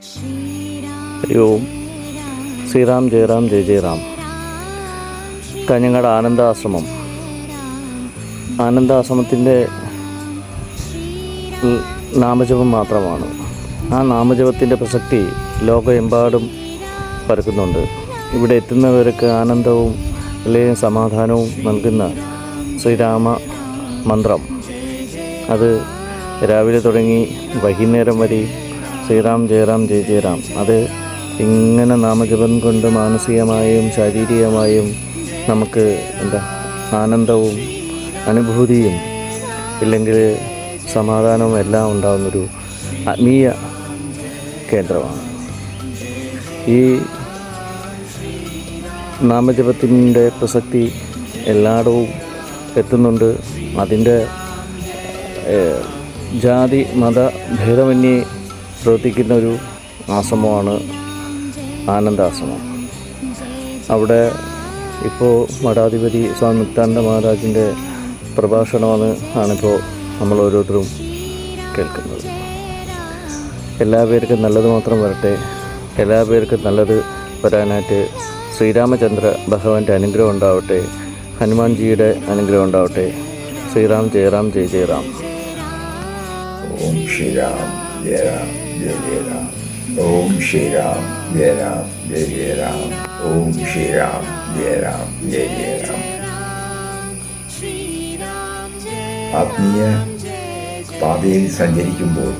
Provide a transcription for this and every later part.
ഹരി ഓം. ശ്രീറാം ജയറാം ജയ ജയറാം. കാഞ്ഞങ്ങാട് ആനന്ദാശ്രമം. ആനന്ദാശ്രമത്തിൻ്റെ നാമജപം മാത്രമാണ്. ആ നാമജപത്തിൻ്റെ പ്രസക്തി ലോകമെമ്പാടും പരക്കുന്നുണ്ട്. ഇവിടെ എത്തുന്നവർക്ക് ആനന്ദവും അല്ലെങ്കിൽ സമാധാനവും നൽകുന്ന ശ്രീരാമ മന്ത്രം, അത് രാവിലെ തുടങ്ങി വൈകുന്നേരം വരെ ശ്രീറാം ജയറാം ജയ ജയറാം, അത് ഇങ്ങനെ നാമജപം കൊണ്ട് മാനസികമായും ശാരീരികമായും നമുക്ക് ആനന്ദവും അനുഭൂതിയും ഇല്ലെങ്കിൽ സമാധാനവും എല്ലാം ഉണ്ടാകുന്നൊരു ആത്മീയ കേന്ദ്രമാണ്. ഈ നാമജപത്തിൻ്റെ പ്രസക്തി എല്ലായിടവും എത്തുന്നുണ്ട്. അതിൻ്റെ ജാതി മത ഭേദമന്യേ പ്രവർത്തിക്കുന്ന ഒരു ആശ്രമമാണ് ആനന്ദാശ്രമം. അവിടെ ഇപ്പോൾ മഠാധിപതി സ്വാമി മുക്താനന്ദ മഹാരാജിൻ്റെ ആണിപ്പോൾ നമ്മൾ ഓരോരുത്തരും കേൾക്കുന്നത്. എല്ലാ പേർക്കും നല്ലത് മാത്രം വരട്ടെ. എല്ലാ പേർക്കും നല്ലത് വരാനായിട്ട് ശ്രീരാമചന്ദ്ര ഭഗവാന്റെ അനുഗ്രഹം ഉണ്ടാവട്ടെ. ഹനുമാൻജിയുടെ അനുഗ്രഹം ഉണ്ടാവട്ടെ. ശ്രീറാം ജയറാം ജയ ജയറാം. ഓം ശ്രീരാം ജയറാം ജയ ജയറാം. ഓം ശ്രീരാം ജയറാം ജയ ജയറാം. ഓം ശ്രീരാം ജയറാം ജയ ജയറാം. ആത്മീയ പാതയിൽ സഞ്ചരിക്കുമ്പോൾ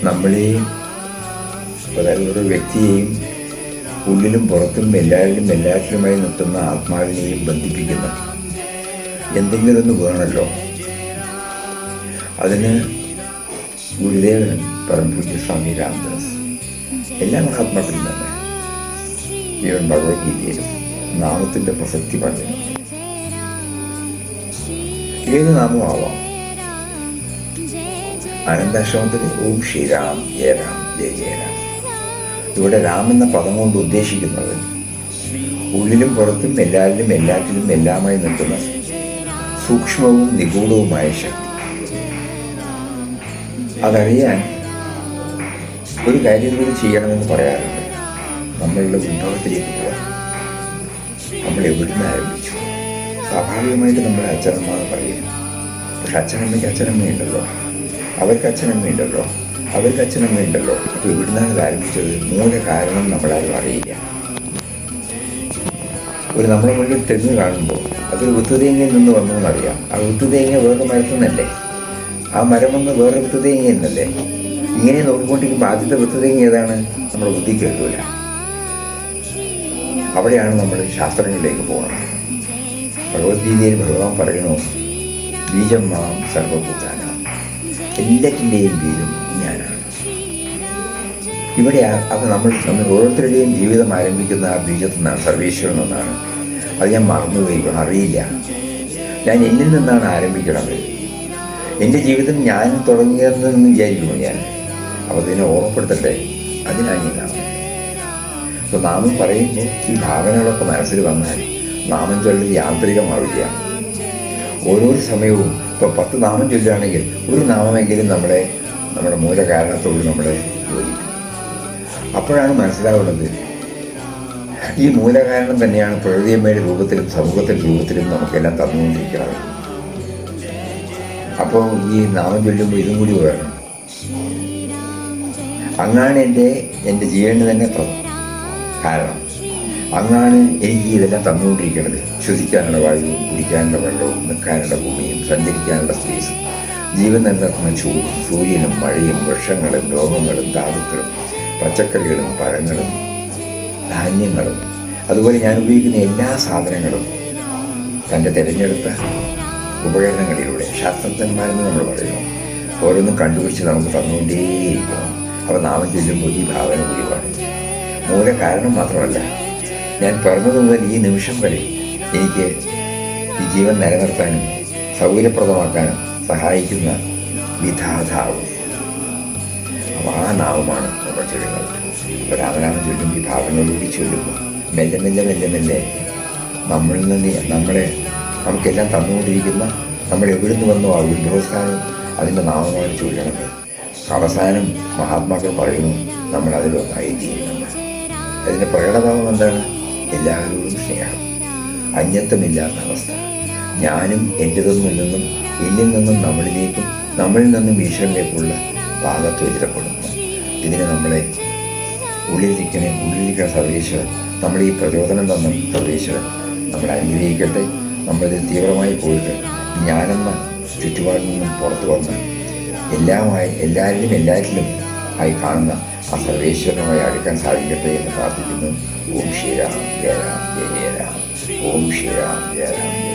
നമ്മളെയും ഒരു വ്യക്തിയെയും ഉള്ളിലും പുറത്തും എല്ലാവരിലും എല്ലാറ്റിലുമായി നിർത്തുന്ന ആത്മാവിനെയും ബന്ധിപ്പിക്കുന്ന എന്തെങ്കിലും ഒന്ന് വേണമല്ലോ. അതിന് ഗുരുദേവൻ പരമപൂജ്യ സ്വാമി രാമദാസ് എല്ലാ മഹാത്മാക്കളും തന്നെ ഈവൻ ഭഗവത്ഗീതയിലും നാമത്തിൻ്റെ പ്രസക്തി പറഞ്ഞു. ഏത് നാമമാവാം. ആനന്ദാശ്രമത്തിൽ ഓം ശ്രീരാം ജയറാം ജയ ജയറാം. ഇവിടെ രാം എന്ന പദം കൊണ്ട് ഉദ്ദേശിക്കുന്നത് ഉള്ളിലും പുറത്തും എല്ലാവരിലും എല്ലാറ്റിലും എല്ലാമായി നിൽക്കുന്ന സൂക്ഷ്മവും നിഗൂഢവുമായ ശക്തി. അതറിയാൻ ഒരു കാര്യം കൂടി ചെയ്യണമെന്ന് പറയാറുണ്ട്. നമ്മളുടെ ഉത്ഭവത്തിലേക്ക് പോകാൻ. നമ്മൾ എവിടുന്ന് ആരംഭിച്ചു? സ്വാഭാവികമായിട്ട് നമ്മൾ അച്ഛനമ്മ പറയും. പക്ഷെ അച്ഛനമ്മയ്ക്ക് അച്ഛനമ്മയുണ്ടല്ലോ, അവർക്ക് അച്ഛനമ്മയുണ്ടല്ലോ, അവർക്ക് അച്ഛനമ്മയുണ്ടല്ലോ. അപ്പോൾ എവിടുന്നാണ് ഇത് ആരംഭിച്ചത്? മൂല കാരണം നമ്മളാരും അറിയില്ല. ഒരു നമ്മുടെ മുന്നിൽ തെങ്ങ് കാണുമ്പോൾ അതൊരു വിത്തുതേങ്ങയിൽ നിന്ന് വന്നു എന്നറിയാം. ആ വിത്തുതേങ്ങ വേറെ മരത്തുനിന്നല്ലേ, ആ മരം വന്ന് വേറെ വിത്തുതേങ്ങ എന്നല്ലേ. ഇങ്ങനെ നോക്കിക്കൊണ്ടിരിക്കുമ്പോൾ ആദ്യത്തെ വിത്തുതേങ്ങ ഏതാണ്? നമ്മുടെ ബുദ്ധി കേൾക്കില്ല. അവിടെയാണ് നമ്മൾ ശാസ്ത്രങ്ങളിലേക്ക് പോകുന്നത്. ഭഗവത്ഗീതയിൽ ഭഗവാൻ പറയണു, ബീജം മാം സർവഭൂതാന, എല്ലാറ്റിൻ്റെയും ബീജം ഞാനാണ്. ഇവിടെ അത് നമ്മൾ ഓരോരുത്തരുടെയും ജീവിതം ആരംഭിക്കുന്ന ആ ബീജത്തിൽ നിന്നാണ്, സർവേശ്വരൻ നിന്നാണ്. അത് ഞാൻ മറന്നുപോയി, അറിയില്ല. ഞാൻ എന്നിൽ നിന്നാണ് ആരംഭിക്കണത്. എൻ്റെ ജീവിതം ഞാൻ തുടങ്ങിയതെന്ന് വിചാരിക്കുന്നു ഞാൻ. അപ്പോൾ അതിനെ ഓർമ്മപ്പെടുത്തട്ടെ. അതിനാണ് ഈ നാമം. അപ്പോൾ നാമം പറയുമ്പോൾ ഈ ഭാവനകളൊക്കെ മനസ്സിൽ വന്നാൽ നാമം ചൊല്ലൽ യാന്ത്രികമാവില്ല. ഓരോ സമയവും ഇപ്പോൾ 10 നാമം ചൊല്ലുകയാണെങ്കിൽ ഒരു നാമമെങ്കിലും നമ്മുടെ മൂലകാരണത്തോട് നമ്മളെ യോജിക്കും. അപ്പോഴാണ് മനസ്സിലാവുന്നത് ഈ മൂലകാരണം തന്നെയാണ് പ്രകൃതിയമ്മയുടെ രൂപത്തിലും സമൂഹത്തിൻ്റെ രൂപത്തിലും നമുക്കെല്ലാം തന്നുകൊണ്ടിരിക്കുന്നത്. അപ്പോൾ ഈ നാമം ചൊല്ലുമ്പോൾ ഇതും കൂടി വേണം. അങ്ങാണ് എൻ്റെ ജീവന് തന്നെ കാരണം. അങ്ങാണ് എനിക്ക് ഇതെല്ലാം തന്നുകൊണ്ടിരിക്കുന്നത്. ശ്വസിക്കാനുള്ള വായുവും കുടിക്കാനുള്ള വെള്ളവും നിൽക്കാനുള്ള ഭൂമിയും സഞ്ചരിക്കാനുള്ള സ്പേസും ജീവൻ നിലനിർത്തുന്ന ചൂടും സൂര്യനും മഴയും വൃക്ഷങ്ങളും രോഗങ്ങളും ധാതുക്കളും പച്ചക്കറികളും പഴങ്ങളും ധാന്യങ്ങളും അതുപോലെ ഞാൻ ഉപയോഗിക്കുന്ന എല്ലാ സാധനങ്ങളും തൻ്റെ തിരഞ്ഞെടുത്ത ഉപകരണങ്ങളിലൂടെ ശാസ്ത്രജ്ഞന്മാരെന്ന് നമ്മൾ പറയുന്നു ഓരോന്നും കണ്ടുപിടിച്ച് നമുക്ക് തന്നുകൊണ്ടേയിരിക്കണം. അപ്പോൾ നാമം ചൊല്ലുമ്പോൾ ഈ ഭാവന കൂടി വേണം. മൂല കാരണം മാത്രമല്ല, ഞാൻ പറഞ്ഞതു മുതൽ ഈ നിമിഷം വരെ എനിക്ക് ഈ ജീവൻ നിലനിർത്താനും സൗകര്യപ്രദമാക്കാനും സഹായിക്കുന്ന വിധാതാവ്. അപ്പോൾ ആ നാമമാണ് നമ്മൾ ചൊല്ലുന്നത്. അപ്പോൾ രാമനാമം ചൊല്ലുമ്പോൾ ഈ ഭാവനയോടുകൂടി ചൊല്ലുമ്പോൾ മെല്ലെ മെല്ലെ മെല്ലെ മെല്ലെ നമ്മളിൽ നിന്ന് നമുക്കെല്ലാം തന്നുകൊണ്ടിരിക്കുന്ന നമ്മൾ എവിടുന്ന് വന്നോ ആ ഉത്ഭവസ്ഥാനം അതിൻ്റെ നാമമാണ് ചൊല്ലണത്. അവസാനം മഹാത്മാക്കൾ പറയുന്നു നമ്മൾ അതിലൊന്നായി തീരുന്നുണ്ട്. അതിൻ്റെ പ്രകടഭാവം എന്താണ്? എല്ലാവരോടും സ്നേഹം, അന്യത്വമില്ലാത്ത അവസ്ഥ. ഞാനും എൻ്റെതൊന്നിൽ നിന്നും എന്നിൽ നിന്നും നമ്മളിലേക്കും നമ്മളിൽ നിന്നും ഈശ്വരനിലേക്കുള്ള പാകത്വചിതപ്പെടുന്നു. ഇതിന് നമ്മളെ ഉള്ളിലിരിക്കുന്ന സർവേശ്വരൻ, നമ്മൾ ഈ പ്രചോദനം തന്ന സർവേശ്വരൻ നമ്മളെ അനുഗ്രഹിക്കട്ടെ. നമ്മളിതിൽ തീവ്രമായി പോയിട്ട് ഞാനെന്ന ചുറ്റുപാടിൽ നിന്നും പുറത്തു വന്ന് എല്ലാറ്റിലും ആയി കാണുന്ന ആ സർവേശ്വരനുമായി അടുക്കാൻ സാധിക്കട്ടെ എന്ന് പ്രാർത്ഥിക്കുന്നു. ഓം ശ്രീരാം ജയ രാം ജയ ജയ രാം. ഓം ശ്രീരാം ജയ രാം ജയ.